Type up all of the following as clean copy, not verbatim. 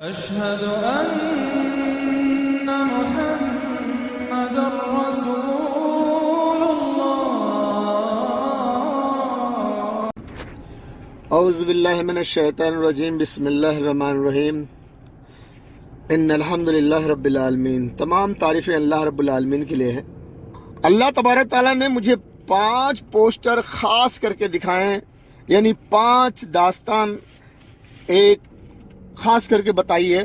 أشهد أن محمد رسول الله. اعوذ باللہ من الشیطان الرجیم. بسم اللہ الرحمن الرحیم. ان الحمدللہ رب العالمین. تمام تعریفیں اللہ رب العالمین کے لیے ہیں. اللہ تبارک تعالیٰ نے مجھے 5 پوسٹر خاص کر کے دکھائے ہیں، یعنی 5 داستان ایک خاص کر کے بتائی ہے،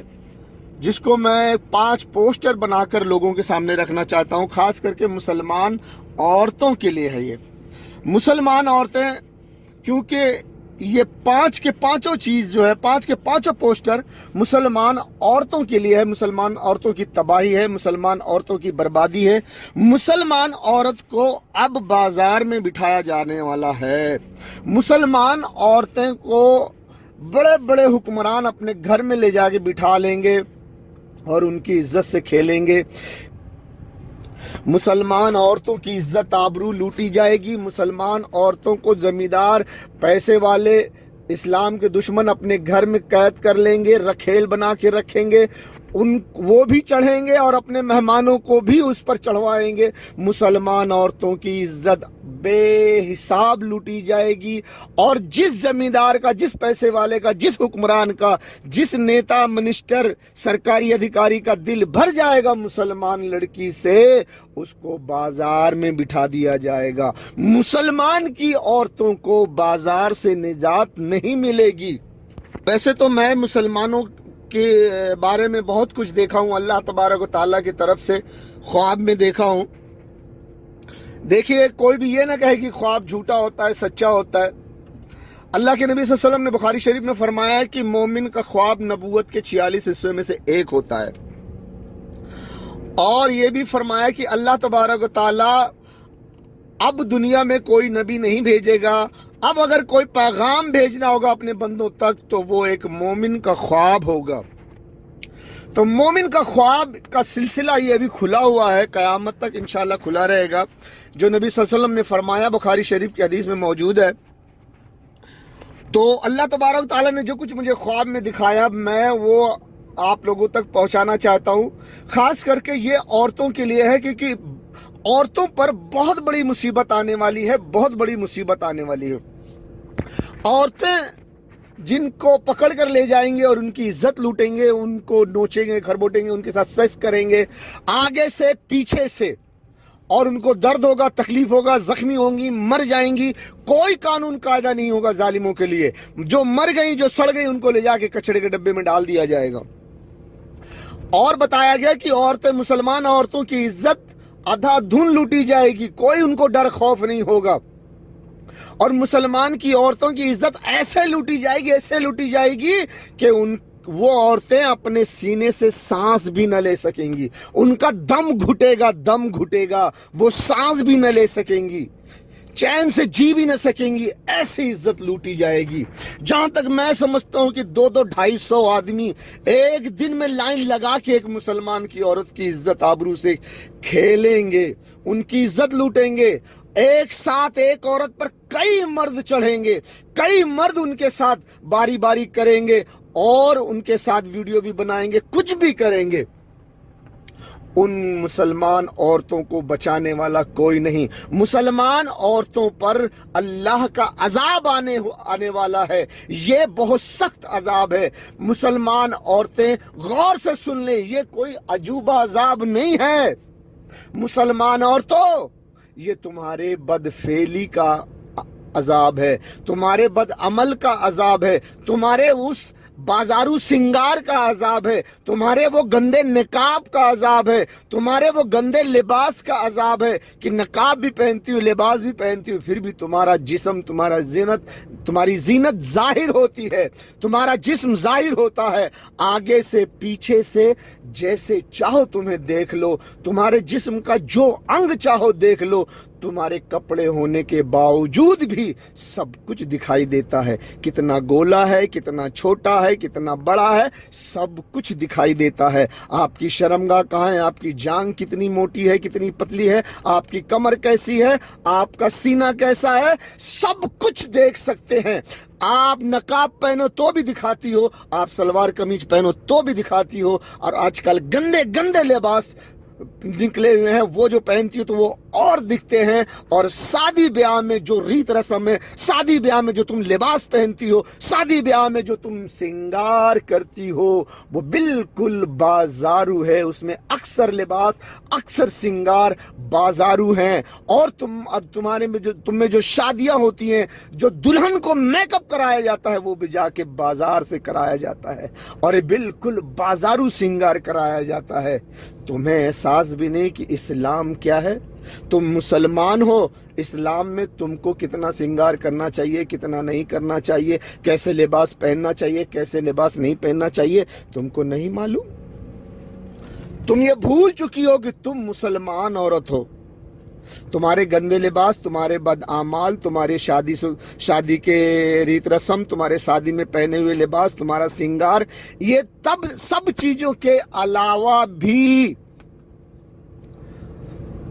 جس کو میں 5 پوسٹر بنا کر لوگوں کے سامنے رکھنا چاہتا ہوں. خاص کر کے مسلمان عورتوں کے لیے ہے. یہ مسلمان عورتیں، کیونکہ یہ 5 کے 5 چیز جو ہے، 5 کے 5 پوسٹر مسلمان عورتوں کے لیے ہے. مسلمان عورتوں کی تباہی ہے، مسلمان عورتوں کی بربادی ہے. مسلمان عورت کو اب بازار میں بٹھایا جانے والا ہے. مسلمان عورتیں کو بڑے بڑے حکمران اپنے گھر میں لے جا کے بٹھا لیں گے اور ان کی عزت سے کھیلیں گے. مسلمان عورتوں کی عزت آبرو لوٹی جائے گی. مسلمان عورتوں کو زمیندار، پیسے والے، اسلام کے دشمن اپنے گھر میں قید کر لیں گے، رکھیل بنا کے رکھیں گے. وہ بھی چڑھیں گے اور اپنے مہمانوں کو بھی اس پر چڑھوائیں گے. مسلمان عورتوں کی عزت بے حساب لوٹی جائے گی، اور جس زمیندار کا، جس پیسے والے کا، جس حکمران کا، جس نیتا، منسٹر، سرکاری ادھیکاری کا دل بھر جائے گا مسلمان لڑکی سے، اس کو بازار میں بٹھا دیا جائے گا. مسلمان کی عورتوں کو بازار سے نجات نہیں ملے گی. ویسے تو میں مسلمانوں کے بارے میں بہت کچھ دیکھا ہوں، اللہ تبارک و تعالیٰ کی طرف سے خواب میں دیکھا ہوں. دیکھیے، کوئی بھی یہ نہ کہے کہ خواب جھوٹا ہوتا ہے، سچا ہوتا ہے. اللہ کے نبی صلی اللہ علیہ وسلم نے بخاری شریف میں فرمایا ہے کہ مومن کا خواب نبوت کے 46 حصوں میں سے ایک ہوتا ہے. اور یہ بھی فرمایا کہ اللہ تبارک و تعالیٰ اب دنیا میں کوئی نبی نہیں بھیجے گا. اب اگر کوئی پیغام بھیجنا ہوگا اپنے بندوں تک تو وہ ایک مومن کا خواب ہوگا. تو مومن کا خواب کا سلسلہ یہ ابھی کھلا ہوا ہے، قیامت تک انشاءاللہ کھلا رہے گا. جو نبی صلی اللہ علیہ وسلم نے فرمایا بخاری شریف کی حدیث میں موجود ہے. تو اللہ تبارک تعالیٰ نے جو کچھ مجھے خواب میں دکھایا، میں وہ آپ لوگوں تک پہنچانا چاہتا ہوں. خاص کر کے یہ عورتوں کے لیے ہے، کیونکہ عورتوں پر بہت بڑی مصیبت آنے والی ہے، بہت بڑی مصیبت آنے والی ہے. عورتیں جن کو پکڑ کر لے جائیں گے اور ان کی عزت لوٹیں گے، ان کو نوچیں گے، کھربوٹیں گے، ان کے ساتھ سیکس کریں گے آگے سے پیچھے سے، اور ان کو درد ہوگا، تکلیف ہوگا، زخمی ہوں گی، مر جائیں گی. کوئی قانون قاعدہ نہیں ہوگا ظالموں کے لیے. جو مر گئیں، جو سڑ گئی، ان کو لے جا کے کچڑے کے ڈبے میں ڈال دیا جائے گا. اور بتایا گیا کہ عورتیں، مسلمان عورتوں کی عزت آدھا دھن لوٹی جائے گی. کوئی ان کو ڈر خوف نہیں ہوگا. اور مسلمان کی عورتوں کی عزت ایسے لوٹی جائے گی، ایسے لوٹی جائے گی کہ وہ عورتیں اپنے سینے سے سانس بھی نہ لے سکیں گی. ان کا دم گھٹے گا، دم گھٹے گا، وہ سانس بھی نہ لے سکیں گی، چین سے جی بھی نہ سکیں گی. ایسی عزت لوٹی جائے گی. جہاں تک میں سمجھتا ہوں کہ 200-250 آدمی ایک دن میں لائن لگا کے ایک مسلمان کی عورت کی عزت آبرو سے کھیلیں گے، ان کی عزت لوٹیں گے. ایک ساتھ ایک عورت پر کئی مرد چڑھیں گے، کئی مرد ان کے ساتھ باری باری کریں گے اور ان کے ساتھ ویڈیو بھی بنائیں گے، کچھ بھی کریں گے. ان مسلمان عورتوں کو بچانے والا کوئی نہیں. مسلمان عورتوں پر اللہ کا عذاب آنے والا ہے. یہ بہت سخت عذاب ہے. مسلمان عورتیں غور سے سن لیں، یہ کوئی عجوبہ عذاب نہیں ہے. مسلمان عورتوں، یہ تمہارے بدفعلی کا عذاب ہے، تمہارے بد عمل کا عذاب ہے، تمہارے اس بازارو سنگار کا عذاب ہے، تمہارے وہ گندے نقاب کا عذاب ہے، تمہارے وہ گندے لباس کا عذاب ہے کہ نقاب بھی پہنتی ہو، لباس بھی پہنتی ہو، پھر بھی تمہارا جسم، تمہاری زینت ظاہر ہوتی ہے، تمہارا جسم ظاہر ہوتا ہے. آگے سے پیچھے سے جیسے چاہو تمہیں دیکھ لو، تمہارے جسم کا جو انگ چاہو دیکھ لو. तुम्हारे कपड़े होने के बावजूद भी सब कुछ दिखाई देता है। कितना गोला है, कितना छोटा है, कितना बड़ा है, सब कुछ दिखाई देता है। आपकी शर्मगाह कहाँ है, आपकी जांग कितनी मोटी है, कितनी पतली है, आपकी कमर कैसी है, आपका सीना कैसा है, सब कुछ देख सकते हैं। आप नकाब पहनो तो भी दिखाती हो, आप सलवार कमीज पहनो तो भी दिखाती हो। और आजकल गंदे गंदे लिबास निकले हुए हैं, वो जो पहनती हो तो वो और दिखते हैं। और शादी ब्याह में जो रीत रस्म है, शादी ब्याह में जो तुम लिबास पहनती हो, शादी ब्याह में जो तुम श्रृंगार करती हो, वो बिल्कुल बाजारू है। उसमें अक्सर लिबास, अक्सर श्रृंगार बाजारू हैं। और तुम में जो शादियां होती हैं, जो दुल्हन को मेकअप कराया जाता है, वो भी जाके बाजार से कराया जाता है और ये बिल्कुल बाजारू श्रृंगार कराया जाता है। तुम्हें एहसास भी नहीं कि इस्लाम क्या है। तुम मुसलमान हो, इस्लाम में तुमको कितना श्रृंगार करना चाहिए, कितना नहीं करना चाहिए, कैसे लिबास पहनना चाहिए, कैसे लिबास नहीं पहनना चाहिए, तुमको नहीं मालूम। तुम ये भूल चुकी हो कि तुम मुसलमान औरत हो। तुम्हारे गंदे लिबास, तुम्हारे बदआमाल, तुम्हारे शादी के रीत रस्म, तुम्हारे शादी में पहने हुए लिबास, तुम्हारा श्रृंगार, ये तब सब चीजों के अलावा भी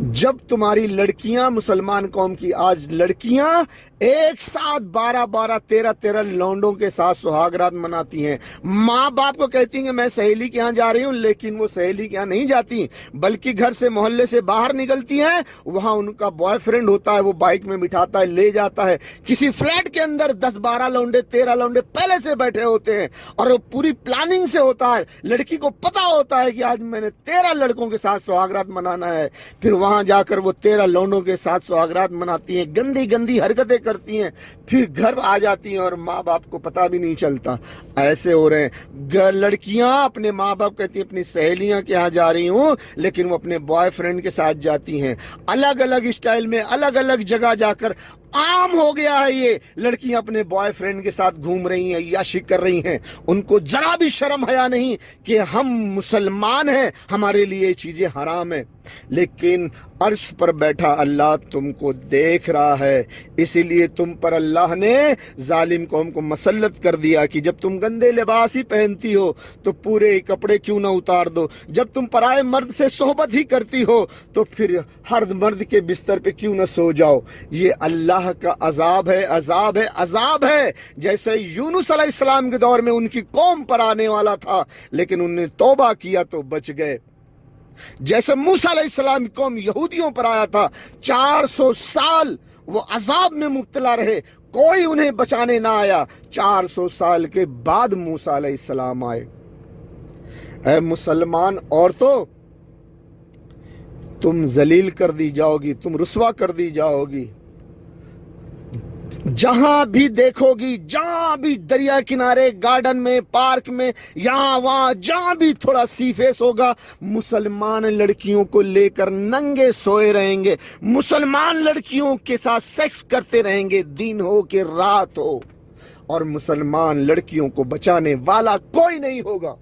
जब तुम्हारी लड़कियां, मुसलमान कौम की आज लड़कियां एक साथ 12-12, 13-13 लौंडों के साथ सुहागरात मनाती हैं। माँ बाप को कहती हैं मैं सहेली के यहाँ जा रही हूँ, लेकिन वो सहेली के यहाँ नहीं जाती, बल्कि घर से, मोहल्ले से बाहर निकलती हैं। वहाँ उनका बॉयफ्रेंड होता है, वो बाइक में बिठाता है, ले जाता है। किसी फ्लैट के अंदर 10-12 लौंडे, 13 लौंडे पहले से बैठे होते हैं और वो पूरी प्लानिंग से होता है। लड़की को पता होता है कि आज मैंने 13 लड़कों के साथ सुहागरात मनाना है। फिर वहां जाकर वो 13 लौंडों के साथ सुहागरात मनाती हैं, गंदी गंदी हरकतें करती हैं, फिर घर आ जाती हैं और माँ बाप को पता भी नहीं चलता। ऐसे हो रहे हैं लड़कियां, अपने माँ बाप कहती हैं अपनी सहेलियां के यहाँ जा रही हूँ, लेकिन वो अपने बॉयफ्रेंड के साथ जाती हैं। अलग अलग स्टाइल में, अलग अलग जगह जाकर आम हो गया है ये। लड़कियां अपने बॉयफ्रेंड के साथ घूम रही हैं, याशी कर रही हैं। उनको जरा भी शर्म हया नहीं कि हम मुसलमान हैं, हमारे लिए ये चीजें हराम है। लेकिन अर्श पर बैठा अल्लाह तुमको देख रहा है, इसीलिए तुम पर अल्लाह ने जालिम कौम को मसल्लत कर दिया कि जब तुम गंदे लिबास ही पहनती हो तो पूरे कपड़े क्यों ना उतार दो। जब तुम पराए मर्द से सोहबत ही करती हो तो फिर हर मर्द के बिस्तर पे क्यों ना सो जाओ। ये अल्लाह का अजाब है, अजाब है, अजाब है। जैसे यूनुस अलैहिस्सलाम के दौर में उनकी कौम पर आने वाला था, लेकिन उन्होंने तौबा किया तो बच गए। जैसे मूसा अलैहिस्सलाम की कौम यहूदियों पर आया था, 400 साल वो अजाब में मुब्तला रहे, कोई उन्हें बचाने ना आया। 400 साल के बाद मूसा अलैहिस्सलाम आए। ऐ मुसलमान औरतों, तुम जलील कर दी जाओगी, तुम रुसवा कर दी जाओगी। जहां भी देखोगी, जहां भी दरिया किनारे, गार्डन में, पार्क में, यहां वहां जहां भी थोड़ा सी फेस होगा, मुसलमान लड़कियों को लेकर नंगे सोए रहेंगे, मुसलमान लड़कियों के साथ सेक्स करते रहेंगे, दिन हो कि रात हो, और मुसलमान लड़कियों को बचाने वाला कोई नहीं होगा।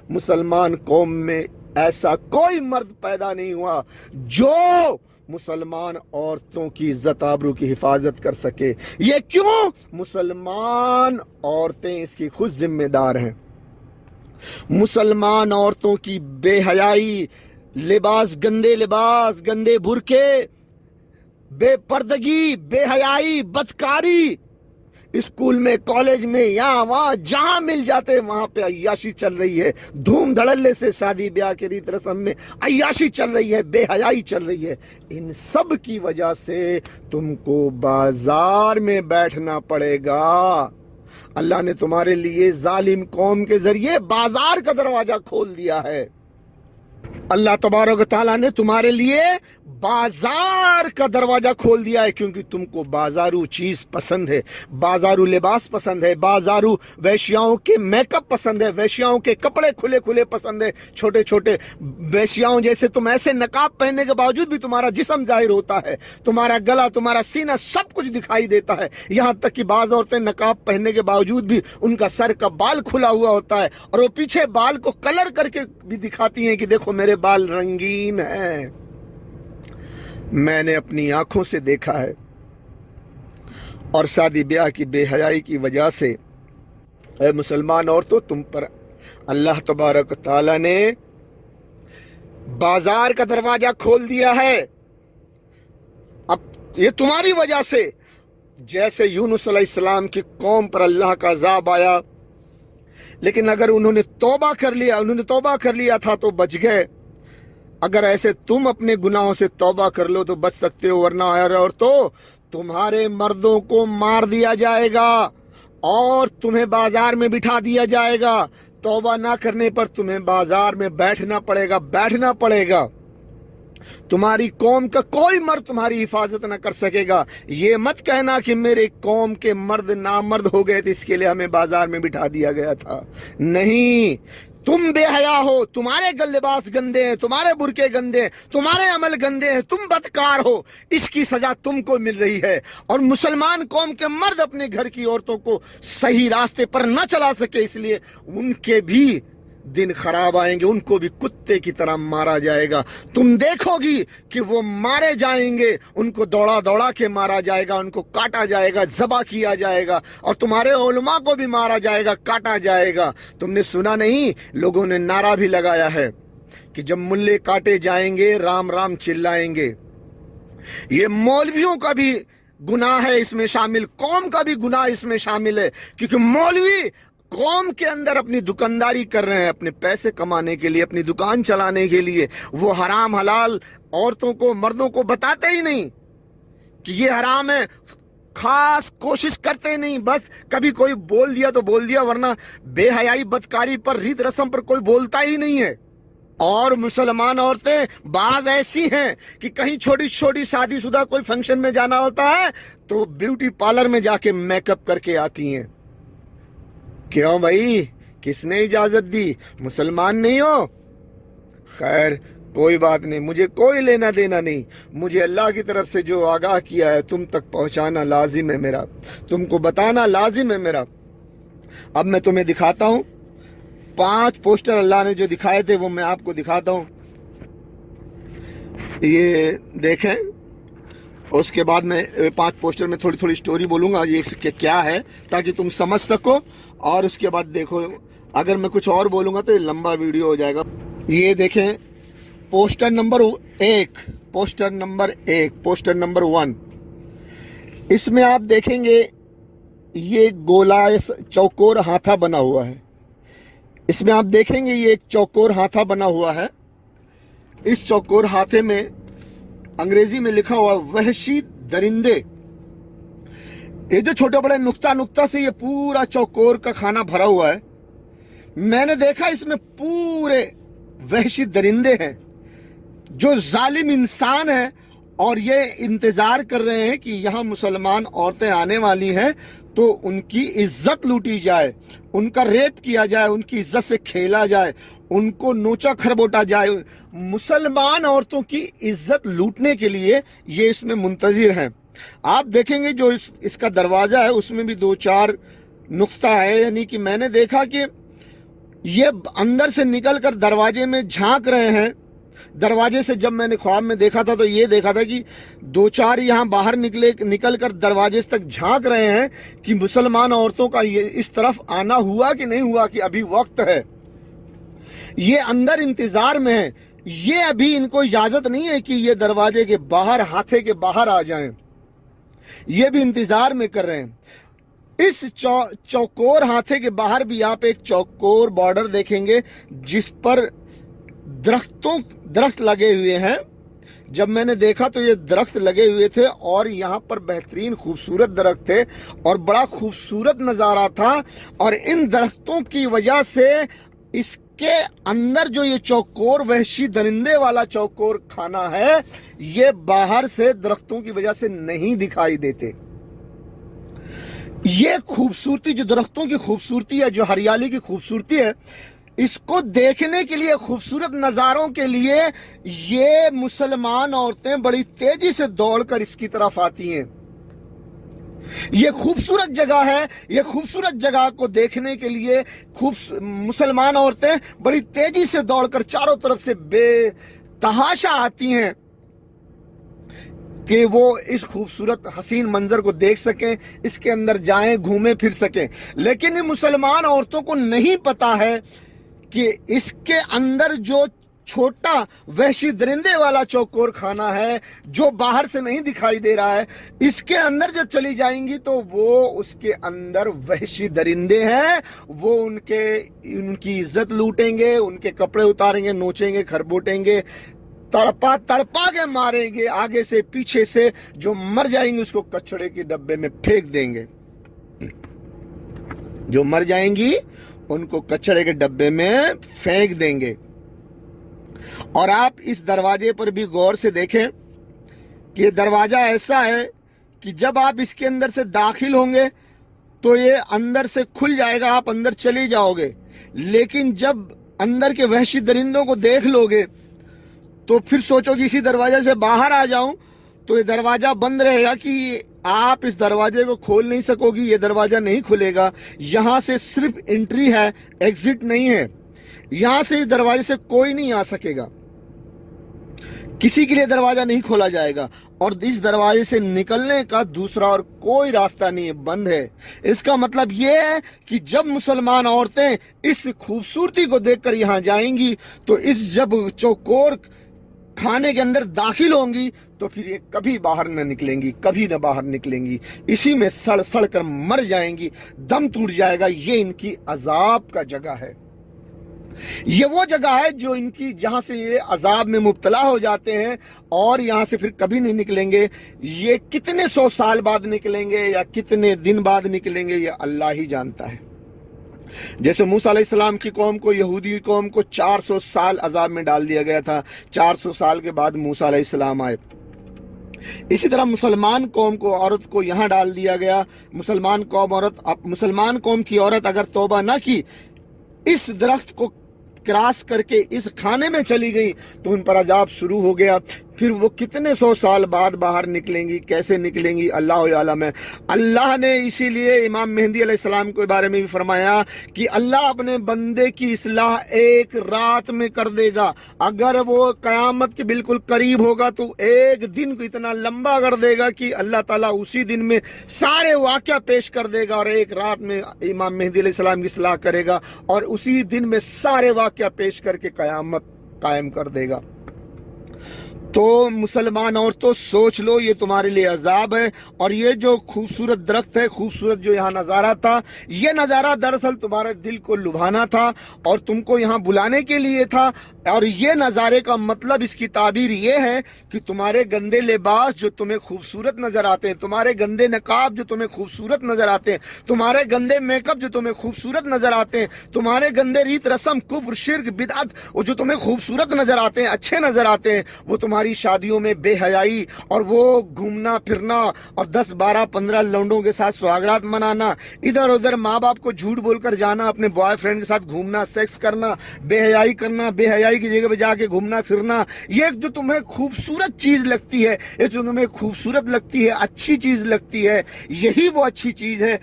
मुसलमान कौम में ऐसा कोई मर्द पैदा नहीं हुआ जो मुसलमान औरतों की इज्जत आबरू की हिफाजत कर सके। ये क्यों? मुसलमान औरतें इसकी खुद जिम्मेदार हैं। मुसलमान औरतों की बेहयाई, लिबास, गंदे बुरके, बेपर्दगी, बेहयाई, बदकारी, स्कूल में, कॉलेज में, यहाँ वहाँ जहां मिल जाते वहां पे अय्याशी चल रही है। धूम धड़ल्ले से शादी ब्याह के रीत रस्म में अय्याशी चल रही है, बेहयाई चल रही है। इन सब की वजह से तुमको बाजार में बैठना पड़ेगा। अल्लाह ने तुम्हारे लिए जालिम कौम के जरिए बाजार का दरवाजा खोल दिया है। अल्लाह तबारक व तआला ने तुम्हारे लिए बाजार का दरवाजा खोल दिया है, क्योंकि तुमको बाजारू चीज पसंद है, बाजारू लिबास पसंद है, बाजारू वैश्याओं के मेकअप पसंद है, वैश्याओं के कपड़े खुले खुले पसंद है, छोटे छोटे वैश्याओं जैसे तुम ऐसे नकाब पहनने के बावजूद भी तुम्हारा जिस्म जाहिर होता है, तुम्हारा गला, तुम्हारा सीना सब कुछ दिखाई देता है। यहाँ तक कि बाज औरतें नकाब पहनने के बावजूद भी उनका सर का बाल खुला हुआ होता है और वो पीछे बाल को कलर करके भी दिखाती हैं कि देखो मेरे बाल रंगीन हैं। मैंने अपनी आंखों से देखा है। और शादी ब्याह की बेहयाई की वजह से ऐ मुसलमान औरतों, तुम पर अल्लाह तबारक ताला ने बाजार का दरवाजा खोल दिया है। अब ये तुम्हारी वजह से, जैसे यूनुस अलैहिस्सलाम की कौम पर अल्लाह का अज़ाब आया, लेकिन अगर उन्होंने तौबा कर लिया था तो बच गए। अगर ऐसे तुम अपने गुनाहों से तौबा कर लो तो बच सकते हो, वरना और तो तुम्हारे मर्दों को मार दिया जाएगा और तुम्हें बाजार में बिठा दिया जाएगा। तौबा ना करने पर तुम्हें बाजार में बैठना पड़ेगा। तुम्हारी कौम का कोई मर्द तुम्हारी हिफाजत ना कर सकेगा। ये मत कहना कि मेरे कौम के मर्द नामर्द हो गए थे, इसके लिए हमें बाजार में बिठा दिया गया था। नहीं, तुम बेहया हो, तुम्हारे लिबास गंदे हैं, तुम्हारे बुरके गंदे हैं, तुम्हारे अमल गंदे हैं, तुम बदकार हो, इसकी सजा तुमको मिल रही है। और मुसलमान कौम के मर्द अपने घर की औरतों को सही रास्ते पर न चला सके, इसलिए उनके भी दिन खराब आएंगे, उनको भी कुत्ते की तरह मारा जाएगा। तुम देखोगी कि वो मारे जाएंगे, उनको दौड़ा दौड़ा के मारा जाएगा, उनको काटा जाएगा, ज़बा किया जाएगा, और तुम्हारे उलमा को भी मारा जाएगा, काटा जाएगा। तुमने सुना नहीं, लोगों ने नारा भी लगाया है कि जब मुल्ले काटे जाएंगे राम राम चिल्लाएंगे। ये मौलवियों का भी गुनाह है इसमें शामिल, कौम का भी गुनाह इसमें शामिल है, क्योंकि मौलवी कौम के अंदर अपनी दुकानदारी कर रहे हैं, अपने पैसे कमाने के लिए, अपनी दुकान चलाने के लिए। वो हराम हलाल औरतों को, मर्दों को बताते ही नहीं कि ये हराम है, खास कोशिश करते नहीं। बस कभी कोई बोल दिया तो बोल दिया, वरना बेहयाई बदकारी पर, रीत रस्म पर कोई बोलता ही नहीं है। और मुसलमान औरतें बाज ऐसी हैं कि कहीं छोटी छोटी शादीशुदा कोई फंक्शन में जाना होता है तो ब्यूटी पार्लर में जाके मेकअप करके आती हैं। क्यों भाई, किसने इजाजत दी? मुसलमान नहीं हो? खैर कोई बात नहीं, मुझे कोई लेना देना नहीं। मुझे अल्लाह की तरफ से जो आगाह किया है तुम तक पहुंचाना लाजिम है मेरा, तुमको बताना लाजिम है मेरा। अब मैं तुम्हें दिखाता हूं 5 पोस्टर अल्लाह ने जो दिखाए थे वो मैं आपको दिखाता हूं। ये देखें, उसके बाद मैं 5 पोस्टर में थोड़ी थोड़ी स्टोरी बोलूंगा ये क्या है, ताकि तुम समझ सको। और उसके बाद देखो, अगर मैं कुछ और बोलूंगा तो ये लंबा वीडियो हो जाएगा। ये देखें पोस्टर नंबर 1, पोस्टर नंबर 1। इसमें आप देखेंगे ये गोला चौकोर हाथा बना हुआ है। इसमें आप देखेंगे ये एक चौकोर हाथा बना हुआ है। इस चौकोर हाथे में अंग्रेजी में लिखा हुआ वहशी दरिंदे। ये जो छोटे बड़े नुक्ता से ये पूरा चौकोर का खाना भरा हुआ है। मैंने देखा इसमें पूरे वहशी दरिंदे हैं जो जालिम इंसान है, और ये इंतजार कर रहे हैं कि यहाँ मुसलमान औरतें आने वाली हैं तो उनकी इज्जत लूटी जाए, उनका रेप किया जाए, उनकी इज्जत से खेला जाए, उनको नोचा खरबोटा जाए। मुसलमान औरतों की इज्जत लूटने के लिए ये इसमें मुंतजिर हैं। आप देखेंगे जो इसका दरवाजा है उसमें भी 2-4 नुक्ता है, यानी कि मैंने देखा कि ये अंदर से निकलकर दरवाजे में झांक रहे हैं। दरवाजे से जब मैंने ख्वाब में देखा था तो ये देखा था कि 2-4 यहाँ बाहर निकलकर दरवाजे तक झांक रहे हैं कि मुसलमान औरतों का ये इस तरफ आना हुआ कि नहीं हुआ, कि अभी वक्त है। ये अंदर इंतजार में है, ये अभी इनको इजाजत नहीं है कि ये दरवाजे के बाहर, हाथे के बाहर आ जाएं। ये भी इंतजार में कर रहे हैं। इस चौकोर हाथे के बाहर भी आप एक चौकोर बॉर्डर देखेंगे जिस पर दरख्त लगे हुए हैं। जब मैंने देखा तो ये दरख्त लगे हुए थे और यहाँ पर बेहतरीन खूबसूरत दरख्त थे और बड़ा खूबसूरत नज़ारा था। और इन दरख्तों की वजह से इसके अंदर जो ये चौकोर वहशी दरिंदे वाला चौकोर खाना है, ये बाहर से दरख्तों की वजह से नहीं दिखाई देते। ये खूबसूरती, जो दरख्तों की खूबसूरती है, जो हरियाली की खूबसूरती है, इसको देखने के लिए, खूबसूरत नज़ारों के लिए ये मुसलमान औरतें बड़ी तेजी से दौड़कर इसकी तरफ आती हैं। ये खूबसूरत जगह है, ये खूबसूरत जगह को देखने के लिए मुसलमान औरतें बड़ी तेजी से दौड़कर चारों तरफ से बेतहाशा आती हैं। کہ وہ اس خوبصورت حسین منظر کو دیکھ سکیں، اس کے اندر جائیں، گھومیں پھر سکیں۔ لیکن ان مسلمان عورتوں کو نہیں پتا ہے کہ اس کے اندر جو چھوٹا وحشی درندے والا چوکور خانہ ہے جو باہر سے نہیں دکھائی دے رہا ہے، اس کے اندر جب چلی جائیں گی تو وہ اس کے اندر وحشی درندے ہیں، وہ ان کی عزت لوٹیں گے، ان کے کپڑے اتاریں گے، نوچیں گے، کھربوٹیں گے، تڑپا کے ماریں گے، آگے سے پیچھے سے، جو مر جائیں گے اس کو کچڑے کے ڈبے میں پھینک دیں گے۔ جو مر جائیں گی ان کو کچڑے کے ڈبے میں پھینک دیں گے۔ اور آپ اس دروازے پر بھی غور سے دیکھیں کہ یہ دروازہ ایسا ہے کہ جب آپ اس کے اندر سے داخل ہوں گے تو یہ اندر سے کھل جائے گا، آپ اندر چلے جاؤ گے، لیکن جب اندر کے وحشی درندوں کو دیکھ لو گے تو پھر سوچو کہ اسی دروازے سے باہر آ جاؤں، تو یہ دروازہ بند رہے گا کہ آپ اس دروازے کو کھول نہیں سکو گی، یہ دروازہ نہیں کھلے گا۔ یہاں سے صرف انٹری ہے، ایگزٹ نہیں ہے، یہاں سے اس دروازے سے کوئی نہیں آ سکے گا، کسی کے لیے دروازہ نہیں کھولا جائے گا، اور اس دروازے سے نکلنے کا دوسرا اور کوئی راستہ نہیں ہے، بند ہے۔ اس کا مطلب یہ ہے کہ جب مسلمان عورتیں اس خوبصورتی کو دیکھ کر یہاں جائیں گی تو اس جب چوکور کھانے کے اندر داخل ہوں گی تو پھر یہ کبھی باہر نہ نکلیں گی، کبھی نہ باہر نکلیں گی، اسی میں سڑ سڑ کر مر جائیں گی، دم ٹوٹ جائے گا۔ یہ ان کی عذاب کا جگہ ہے، یہ وہ جگہ ہے جو ان کی جہاں سے یہ عذاب میں مبتلا ہو جاتے ہیں اور یہاں سے پھر کبھی نہیں نکلیں گے۔ یہ کتنے 100 سال بعد نکلیں گے یا کتنے دن بعد نکلیں گے یہ اللہ ہی جانتا ہے۔ جیسے موسیٰ علیہ السلام کی قوم کو، یہودی قوم کو 400 سال عذاب میں ڈال دیا گیا تھا، 400 سال کے بعد موسیٰ علیہ السلام آئے۔ اسی طرح مسلمان قوم کو، عورت کو یہاں ڈال دیا گیا۔ مسلمان قوم کی عورت اگر توبہ نہ کی، اس درخت کو کراس کر کے اس کھانے میں چلی گئی تو ان پر عذاب شروع ہو گیا۔ پھر وہ کتنے 100 سال بعد باہر نکلیں گی، کیسے نکلیں گی، اللہ عالم ہے۔ اللہ نے اسی لیے امام مہدی علیہ السلام کے بارے میں بھی فرمایا کہ اللہ اپنے بندے کی اصلاح ایک رات میں کر دے گا۔ اگر وہ قیامت کے بالکل قریب ہوگا تو ایک دن کو اتنا لمبا کر دے گا کہ اللہ تعالیٰ اسی دن میں سارے واقعہ پیش کر دے گا، اور ایک رات میں امام مہدی علیہ السلام کی اصلاح کرے گا اور اسی دن میں سارے واقعہ پیش کر کے قیامت قائم کر دے گا۔ تو مسلمان عورتوں سوچ لو، یہ تمہارے لیے عذاب ہے، اور یہ جو خوبصورت درخت ہے، خوبصورت جو یہاں نظارہ تھا، یہ نظارہ دراصل تمہارے دل کو لبھانا تھا اور تم کو یہاں بلانے کے لیے تھا۔ اور یہ نظارے کا مطلب، اس کی تعبیر یہ ہے کہ تمہارے گندے لباس جو تمہیں خوبصورت نظر آتے ہیں، تمہارے گندے نقاب جو تمہیں خوبصورت نظر آتے ہیں، تمہارے گندے میک اپ جو تمہیں خوبصورت نظر آتے ہیں، تمہارے گندے ریت رسم، کفر، شرک، بدعت وہ جو تمہیں خوبصورت نظر آتے ہیں، اچھے نظر آتے ہیں، وہ تمہاری شادیوں میں بے حیائی اور وہ گھومنا پھرنا اور 10 12 15 لونڈوں کے ساتھ سہاگرات منانا، ادھر ادھر ماں باپ کو جھوٹ بول کر جانا، اپنے بوائے فرینڈ کے ساتھ گھومنا، سیکس کرنا، بے حیائی کرنا، بے حیائی کی جگہ پہ جا کے گھومنا پھرنا، یہ جو تمہیں خوبصورت چیز لگتی ہے، یہ جو تمہیں خوبصورت لگتی ہے، اچھی چیز لگتی ہے، یہی وہ اچھی چیز ہے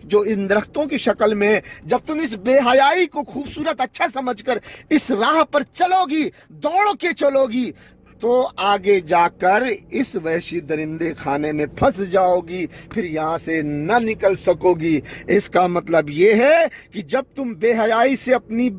جو ان درختوں کی شکل میں ہے۔ جب تم اس بے حیائی کو خوبصورت اچھا سمجھ کر اس راہ پر چلو گی، دوڑ کے چلو گی، تو آگے جا کر اس وحشی درندے خانے میں پھنس جاؤ گی، پھر یہاں سے نہ نکل سکو گی۔ اس کا مطلب یہ ہے کہ جب تم بے حیائی سے، اپنی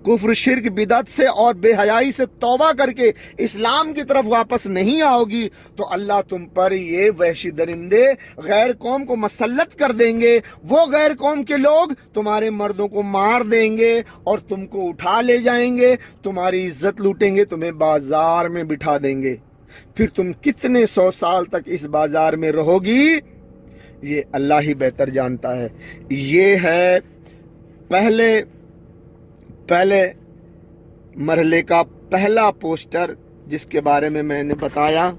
کفر، شرک، بدعت سے اور بے حیائی سے توبہ کر کے اسلام کی طرف واپس نہیں آؤ گی تو اللہ تم پر یہ وحشی درندے غیر قوم کو مسلط کر دیں گے۔ وہ غیر قوم کے لوگ تمہارے مردوں کو مار دیں گے اور تم کو اٹھا لے جائیں گے، تمہاری عزت لوٹیں گے، تمہیں بازار میں بٹھا دیں گے۔ پھر تم کتنے 100 سال تک اس بازار میں رہو گی یہ اللہ ہی بہتر جانتا ہے۔ یہ ہے پہلے مرحلے کا پہلا پوسٹر جس کے بارے میں نے بتایا۔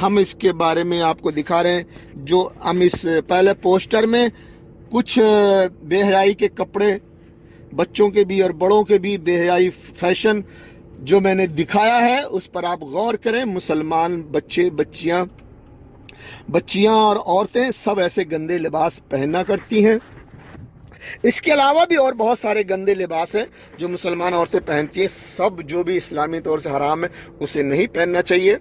ہم اس کے بارے میں آپ کو دکھا رہے ہیں۔ جو ہم اس پہلے پوسٹر میں کچھ بے حیائی کے کپڑے، بچوں کے بھی اور بڑوں کے بھی بے حیائی فیشن جو میں نے دکھایا ہے اس پر آپ غور کریں۔ مسلمان بچے، بچیاں اور عورتیں سب ایسے گندے لباس پہنا کرتی ہیں۔ اس کے علاوہ بھی اور بہت سارے گندے لباس ہیں جو مسلمان عورتیں پہنتی ہیں، سب جو بھی اسلامی طور سے حرام ہے اسے نہیں پہننا چاہیے۔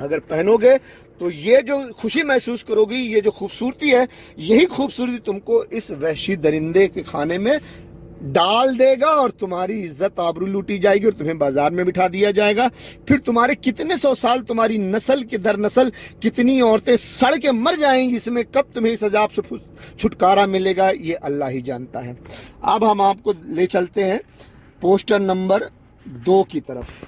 اگر پہنو گے تو یہ جو خوشی محسوس کرو گی، یہ جو خوبصورتی ہے، یہی خوبصورتی تم کو اس وحشی درندے کے کھانے میں ڈال دے گا، اور تمہاری عزت آبرو لوٹی جائے گی، اور تمہیں بازار میں بٹھا دیا جائے گا۔ پھر تمہارے کتنے سو سال، تمہاری نسل کے در نسل کتنی عورتیں سڑ کے مر جائیں گی، اس میں کب تمہیں اس عذاب سے چھٹکارا ملے گا، یہ اللہ ہی جانتا ہے۔ اب ہم آپ کو لے چلتے ہیں پوسٹر نمبر 2 کی طرف۔